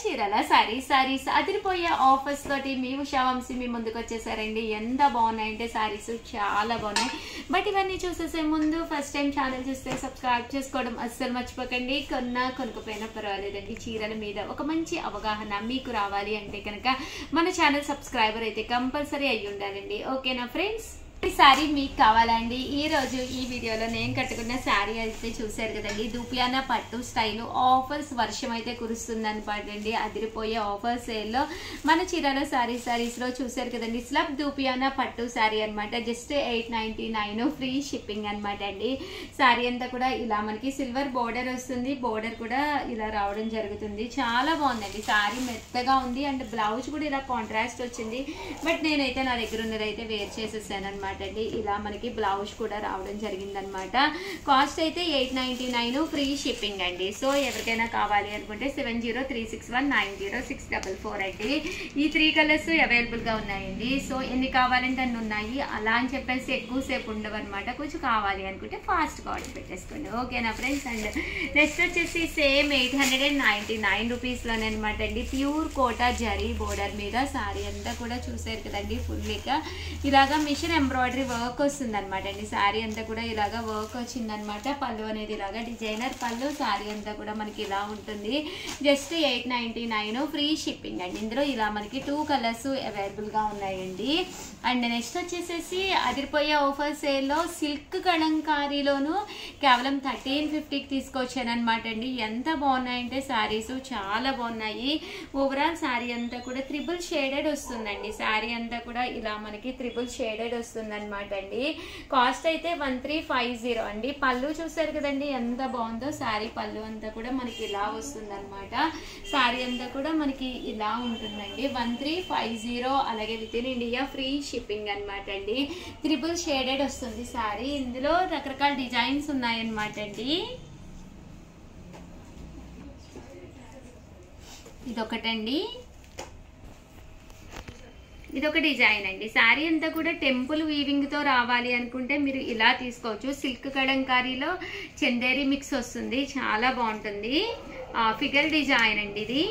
చీరల సారీస్ అదిరిపోయే ఆఫర్స్ తోటి మీ ఉషా వంశీ మీ ముందుకు వచ్చేసారండి. ఎంత బాగున్నాయంటే సారీస్ చాలా బాగున్నాయి. బట్ ఇవన్నీ చూసేసే ముందు ఫస్ట్ టైం ఛానల్ చూస్తే సబ్స్క్రైబ్ చేసుకోవడం అస్సలు మర్చిపోకండి. కొనుక్కపోయినా పర్వాలేదండి, చీరల మీద ఒక మంచి అవగాహన మీకు రావాలి అంటే కనుక మన ఛానల్ సబ్స్క్రైబర్ అయితే కంపల్సరీ అయ్యి ఉండాలండి. ఓకేనా ఫ్రెండ్స్? ఈ సారీ మీకు కావాలండి. ఈ రోజు ఈ వీడియోలో నేను కట్టుకున్న శారీ అయితే చూసారు కదండి, దూపియానా పట్టు స్టైల్ ఆఫర్స్ వర్షం అయితే కురుస్తుంది అనమాట అండి. అదిరిపోయే ఆఫర్ సేల్లో మన చీరాల సారీస్ లో చూసారు కదండి, స్లబ్ దూపియానా పట్టు శారీ అనమాట. జస్ట్ 899 ఫ్రీ షిప్పింగ్ అనమాట అండి. శారీ అంతా కూడా ఇలా మనకి సిల్వర్ బోర్డర్ వస్తుంది, బోర్డర్ కూడా ఇలా రావడం జరుగుతుంది. చాలా బాగుందండి, శారీ మెత్తగా ఉంది అండ్ బ్లౌజ్ కూడా ఇలా కాంట్రాస్ట్ వచ్చింది. బట్ నేనైతే నా దగ్గర ఉన్నదైతే వేర్ చేసేసాను అనమాట అండి. ఇలా మనకి బ్లౌజ్ కూడా రావడం జరిగింది అనమాట. కాస్ట్ అయితే 899 ఫ్రీ షిప్పింగ్ అండి. సో ఎవరికైనా కావాలి అనుకుంటే 7036190644 అండి. ఈ 3 కలర్స్ అవైలబుల్ గా ఉన్నాయండి. సో ఎన్ని కావాలంటే అన్ని ఉన్నాయి. అలా అని చెప్పేసి ఎక్కువసేపు ఉండవు అనమాట. కొంచెం కావాలి అనుకుంటే ఫాస్ట్ గా ఆర్డర్ పెట్టేసుకోండి. ఓకేనా ఫ్రెండ్స్? అండ్ నెక్స్ట్ వచ్చేసి సేమ్ 899 రూపీస్ లోనే అనమాట అండి. ప్యూర్ కోటా జరీ బోర్డర్ మీద సారీ అంతా కూడా చూసారు కదండి, ఫుల్ ఇలాగా మిషన్ ఎంబ్రాయిడరీ వర్క్ వస్తుంది అనమాట అండి. శారీ అంతా కూడా ఇలాగా వర్క్ వచ్చింది అనమాట. పళ్ళు అనేది ఇలాగా డిజైనర్ పళ్ళు, శారీ అంతా కూడా మనకి ఇలా ఉంటుంది. జస్ట్ 899 ఫ్రీ షిప్పింగ్ అండి. ఇందులో ఇలా మనకి 2 కలర్స్ అవైలబుల్ గా ఉన్నాయండి. అండ్ నెక్స్ట్ వచ్చేసేసి అదిరిపోయే ఆఫర్ సేల్లో సిల్క్ కలంకారీలోను కేవలం 1350కి తీసుకొచ్చాను అనమాట అండి. ఎంత బాగున్నాయంటే శారీస్ చాలా బాగున్నాయి. ఓవరాల్ శారీ అంతా కూడా త్రిబుల్ షేడెడ్ వస్తుందండి. శారీ అంతా కూడా ఇలా మనకి త్రిబుల్ షేడెడ్ వస్తుంది అనమాట అండి. కాస్ట్ అయితే 1350 అండి. పళ్ళు చూసారు కదండి ఎంత బాగుందో. శారీ పళ్ళు అంతా కూడా మనకి ఇలా వస్తుంది అనమాట. శారీ అంతా కూడా మనకి ఇలా ఉంటుందండి. 1350 అలాగే with in India free shipping అనమాట అండి. త్రిబుల్ షేడెడ్ వస్తుంది శారీ. ఇందులో రకరకాల డిజైన్స్ ఉన్నాయన్నమాట అండి. ఇదొకటండి, ఇదొక డిజైన్ అండి. శారీ అంతా కూడా టెంపుల్ వీవింగ్ తో రావాలి అనుకుంటే మీరు ఇలా తీసుకోవచ్చు. సిల్క్ కలంకారీలో చందేరి మిక్స్ వస్తుంది, చాలా బాగుంటుంది. ఫిగర్ డిజైన్ అండి ఇది.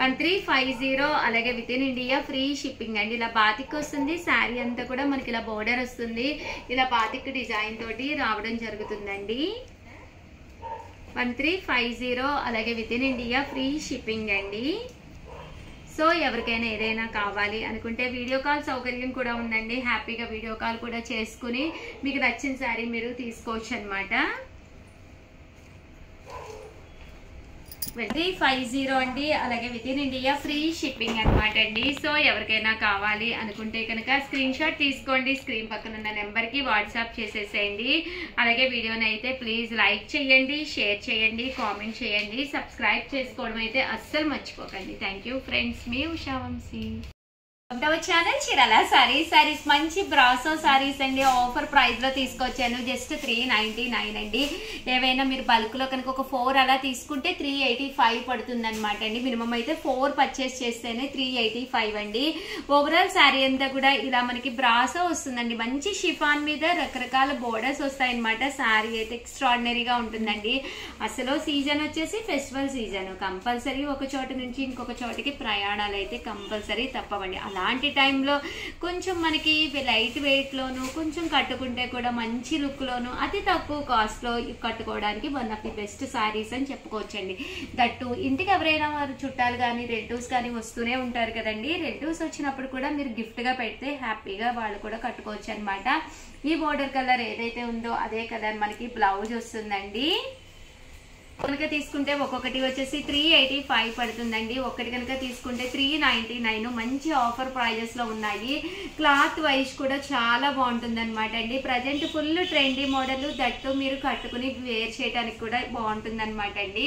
1350 అలాగే with in India free shipping అండి. ఇలా బాతిక్ వస్తుంది. శారీ అంతా కూడా మనకి ఇలా బోర్డర్ వస్తుంది. ఇలా బాతిక్ డిజైన్ తోటి రావడం జరుగుతుందండి. 1350 అలాగే with in India free shipping అండి. సో ఎవరికైనా ఏదైనా కావాలి అనుకుంటే వీడియో కాల్ సౌకర్యం కూడా ఉందండి. హ్యాపీగా వీడియో కాల్ కూడా చేసుకుని మీకు నచ్చిన శారీ మీరు తీసుకోవచ్చు అనమాట. 1350 అండి అలాగే with in India free shipping అనమాట అండి. సో ఎవరికైనా కావాలి అనుకుంటే కనుక స్క్రీన్ షాట్ తీసుకోండి, స్క్రీన్ పక్కన ఉన్న నెంబర్కి వాట్సాప్ చేసేసేయండి. అలాగే వీడియోని అయితే ప్లీజ్ లైక్ చేయండి, షేర్ చేయండి, కామెంట్ చేయండి, సబ్స్క్రైబ్ చేసుకోవడం అయితే అస్సలు మర్చిపోకండి. థ్యాంక్ యూ ఫ్రెండ్స్, మీ ఉషా వంశీ. ఛానల్ చీరాల సారీస్ మంచి బ్రాసో సారీస్ అండి. ఆఫర్ ప్రైస్ లో తీసుకొచ్చాను. జస్ట్ 399 అండి. ఏవైనా మీరు బల్క్ లో కనుక ఒక 4 అలా తీసుకుంటే 385 పడుతుంది అనమాట అండి. మినిమం అయితే 4 పర్చేస్ చేస్తేనే 385 అండి. ఓవరాల్ శారీ అంతా కూడా ఇలా మనకి బ్రాసో వస్తుందండి. మంచి షిఫాన్ మీద రకరకాల బోర్డర్స్ వస్తాయి అనమాట. శారీ అయితే ఎక్స్ట్రాడినరీగా ఉంటుందండి. అసలు సీజన్ వచ్చేసి ఫెస్టివల్ సీజన్. కంపల్సరీ ఒక చోట నుంచి ఇంకొక చోటికి ప్రయాణాలు అయితే కంపల్సరీ తప్పవండి. అలాంటి టైంలో కొంచెం మనకి లైట్ వెయిట్ లోను కొంచెం కట్టుకుంటే కూడా మంచి లుక్ లోను అతి తక్కువ కాస్ట్ లో కట్టుకోవడానికి one of the best saris అని చెప్పుకోవచ్చండి. దట్టు ఇంటికి ఎవరైనా వారు చుట్టాలు కానీ రిలేటివ్స్ కానీ వస్తూనే ఉంటారు కదండి. రిలేటివ్స్ వచ్చినప్పుడు కూడా మీరు గిఫ్ట్ గా పెడితే హ్యాపీగా వాళ్ళు కూడా కట్టుకోవచ్చు అనమాట. ఈ బోర్డర్ కలర్ ఏదైతే ఉందో అదే కలర్ మనకి బ్లౌజ్ వస్తుందండి. కనుక తీసుకుంటే ఒక్కొక్కటి వచ్చేసి 385 పడుతుందండి. ఒక్కటి కనుక తీసుకుంటే 399. మంచి ఆఫర్ ప్రైజెస్ లో ఉన్నాయి. క్లాత్ వైజ్ కూడా చాలా బాగుంటుంది అనమాట అండి. Present full trendy model, that మీరు కట్టుకుని వేర్ చేయడానికి కూడా బాగుంటుంది అనమాట అండి.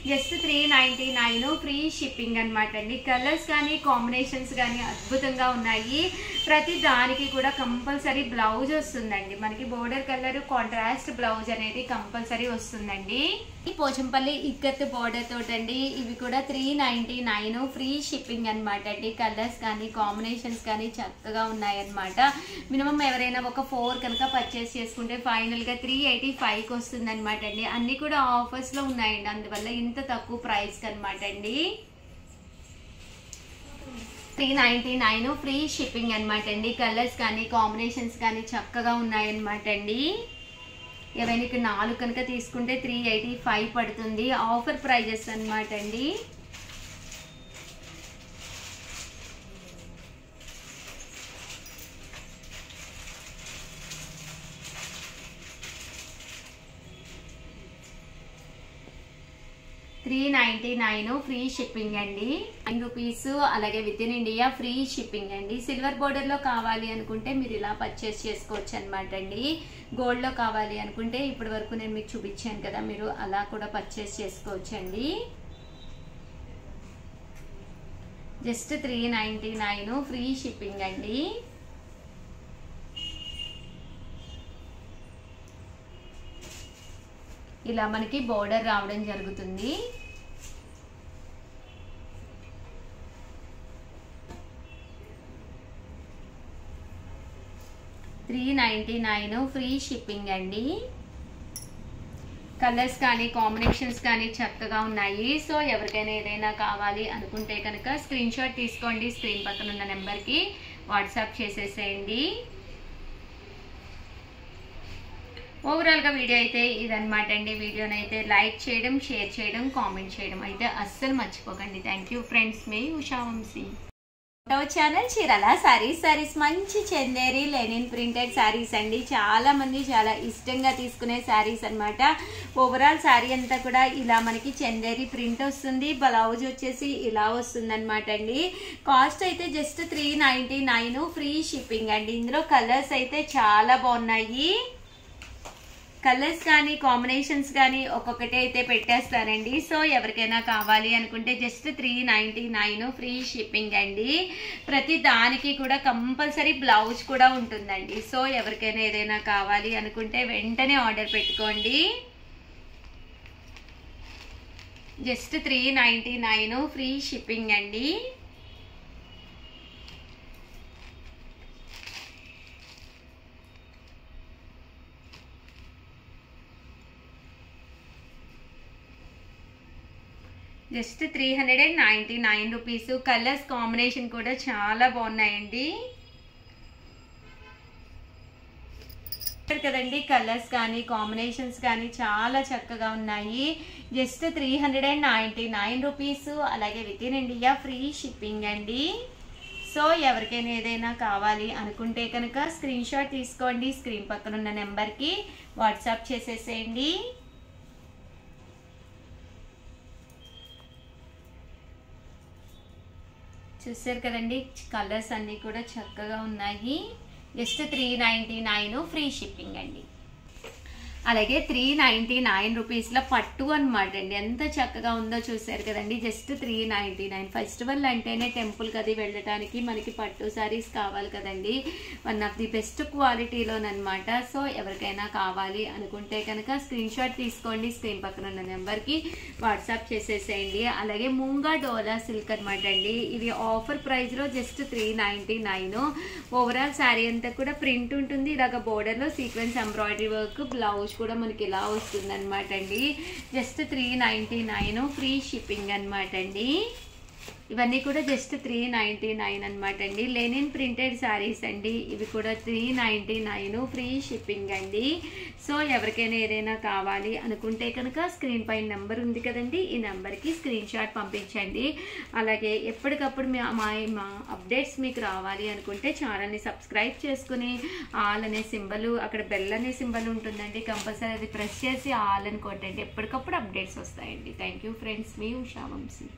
జస్ట్ 399 ఫ్రీ షిప్పింగ్ అనమాట అండి. కలర్స్ కానీ కాంబినేషన్స్ కానీ అద్భుతంగా ఉన్నాయి. ప్రతి దానికి కూడా కంపల్సరీ బ్లౌజ్ వస్తుందండి. మనకి బోర్డర్ కలర్ కాంట్రాస్ట్ బ్లౌజ్ అనేది కంపల్సరీ వస్తుందండి. ఈ పోచంపల్లి ఇక్కత్ బోర్డర్ తోటండి. ఇవి కూడా 399 ఫ్రీ షిప్పింగ్ అనమాట అండి. కలర్స్ కానీ కాంబినేషన్స్ కానీ చక్కగా ఉన్నాయన్నమాట. మినిమం ఎవరైనా ఒక 4 కనుక పర్చేస్ చేసుకుంటే ఫైనల్ గా 385కి వస్తుంది అనమాట అండి. అన్ని కూడా ఆఫర్స్ లో ఉన్నాయండి, అందువల్ల ఇంత తక్కువ ప్రైస్ అనమాట అండి. 399 ఫ్రీ షిప్పింగ్ అనమాట అండి. కలర్స్ కానీ కాంబినేషన్స్ కానీ చక్కగా ఉన్నాయన్నమాట అండి. ఏవైనా ఇక్కడ 4 కనుక తీసుకుంటే 385 పడుతుంది. ఆఫర్ ప్రైజెస్ అనమాట అండి. $399 ఫ్రీ షిప్పింగ్ అండి. ₹9 అలాగే with in India free shipping అండి. సిల్వర్ బోర్డర్ లో కావాలి అనుకుంటే మీరు ఇలా పర్చేస్ చేసుకోవచ్చు అనమాట అండి. గోల్డ్ లో కావాలి అనుకుంటే ఇప్పటి వరకు నేను మీకు చూపించాను కదా, మీరు అలా కూడా పర్చేస్ చేసుకోవచ్చు అండి. జస్ట్ $399 ఫ్రీ షిప్పింగ్ అండి. ఇలా మనకి బోర్డర్ రావడం జరుగుతుంది. $399 ఫ్రీ షిప్పింగ్ అండి. కలర్స్ కానీ కాంబినేషన్స్ కానీ చక్కగా ఉన్నాయి. సో ఎవరికైనా ఏదైనా కావాలి అనుకుంటే కనుక స్క్రీన్ షాట్ తీసుకోండి. స్క్రీన్ పక్కన ఉన్న నెంబర్కి వాట్సాప్ చేసేసేయండి. ఓవరాల్గా వీడియో అయితే ఇదనమాట అండి. వీడియోని అయితే లైక్ చేయడం, షేర్ చేయడం, కామెంట్ చేయడం అయితే అస్సలు మర్చిపోకండి. Thank you friends. మీ ఉషా వంశీ ఛానల్ చీరాల సారీస్ మంచి చందేరి లెనిన్ ప్రింటెడ్ శారీస్ అండి. చాలా మంది చాలా ఇష్టంగా తీసుకునే శారీస్ అనమాట. ఓవరాల్ శారీ అంతా కూడా ఇలా మనకి చందేరి ప్రింట్ వస్తుంది. బ్లౌజ్ వచ్చేసి ఇలా వస్తుంది అనమాట అండి. కాస్ట్ అయితే జస్ట్ $399 ఫ్రీ షిప్పింగ్ అండి. ఇందులో కలర్స్ అయితే చాలా బాగున్నాయి. కలర్స్ కానీ కాంబినేషన్స్ కానీ ఒక్కొక్కటి అయితే పెట్టేస్తానండి. సో ఎవరికైనా కావాలి అనుకుంటే జస్ట్ $399 ఫ్రీ షిప్పింగ్ అండి. ప్రతి దానికి కూడా కంపల్సరీ బ్లౌజ్ కూడా ఉంటుందండి. సో ఎవరికైనా ఏదైనా కావాలి అనుకుంటే వెంటనే ఆర్డర్ పెట్టుకోండి. జస్ట్ $399 ఫ్రీ షిప్పింగ్ అండి. జస్ట్ $399. కలర్స్ కాంబినేషన్ కూడా చాలా బాగున్నాయండి కదండి. కలర్స్ కానీ కాంబినేషన్స్ కానీ చాలా చక్కగా ఉన్నాయి. జస్ట్ $399. అలాగే with in India free shipping అండి. సో ఎవరికైనా ఏదైనా కావాలి అనుకుంటే కనుక స్క్రీన్ షాట్ తీసుకోండి. స్క్రీన్ పక్కన ఉన్న నెంబర్కి వాట్సాప్ చేసేసేయండి. చూసారు కదండి, కలర్స్ అన్నీ కూడా చక్కగా ఉన్నాయి. జస్ట్ $399 ఫ్రీ షిప్పింగ్ అండి. అలాగే $399 పట్టు అనమాట అండి. ఎంత చక్కగా ఉందో చూసారు కదండి. జస్ట్ $399. ఫెస్టివల్ అంటేనే టెంపుల్కి అది వెళ్ళటానికి మనకి పట్టు శారీస్ కావాలి కదండి. వన్ ఆఫ్ ది బెస్ట్ క్వాలిటీలోనమాట. సో ఎవరికైనా కావాలి అనుకుంటే కనుక స్క్రీన్ షాట్ తీసుకోండి. స్క్రీన్ పక్కన ఉన్న నెంబర్కి వాట్సాప్ చేసేసేయండి. అలాగే మూంగా డోలా సిల్క్ అనమాట అండి. ఇది ఆఫర్ ప్రైస్లో జస్ట్ $399. ఓవరాల్ శారీ అంతా కూడా ప్రింట్ ఉంటుంది. ఇలాగ బోర్డర్లో సీక్వెన్స్ ఎంబ్రాయిడరీ వర్క్, బ్లౌజ్ కూడా మనకి ఇలా వస్తుంది అనమాట అండి. జస్ట్ $399 ఫ్రీ షిప్పింగ్ అనమాట అండి. ఇవన్నీ కూడా జస్ట్ $399 అనమాట అండి. లెనిన్ ప్రింటెడ్ శారీస్ అండి. ఇవి కూడా $399 ఫ్రీ షిప్పింగ్ అండి. సో ఎవరికైనా ఏదైనా కావాలి అనుకుంటే కనుక స్క్రీన్ పైన నెంబర్ ఉంది కదండి, ఈ నెంబర్కి స్క్రీన్ షాట్ పంపించండి. అలాగే ఎప్పటికప్పుడు మా అప్డేట్స్ మీకు రావాలి అనుకుంటే ఛానల్ని సబ్స్క్రైబ్ చేసుకుని ఆల్ అనే సింబల్, అక్కడ బెల్ అనే సింబల్ ఉంటుందండి, కంపల్సరీ అది ప్రెస్ చేసి ఆల్ అని కొట్టండి. ఎప్పటికప్పుడు అప్డేట్స్ వస్తాయండి. Thank you friends. మీ ఉషా వంశీ.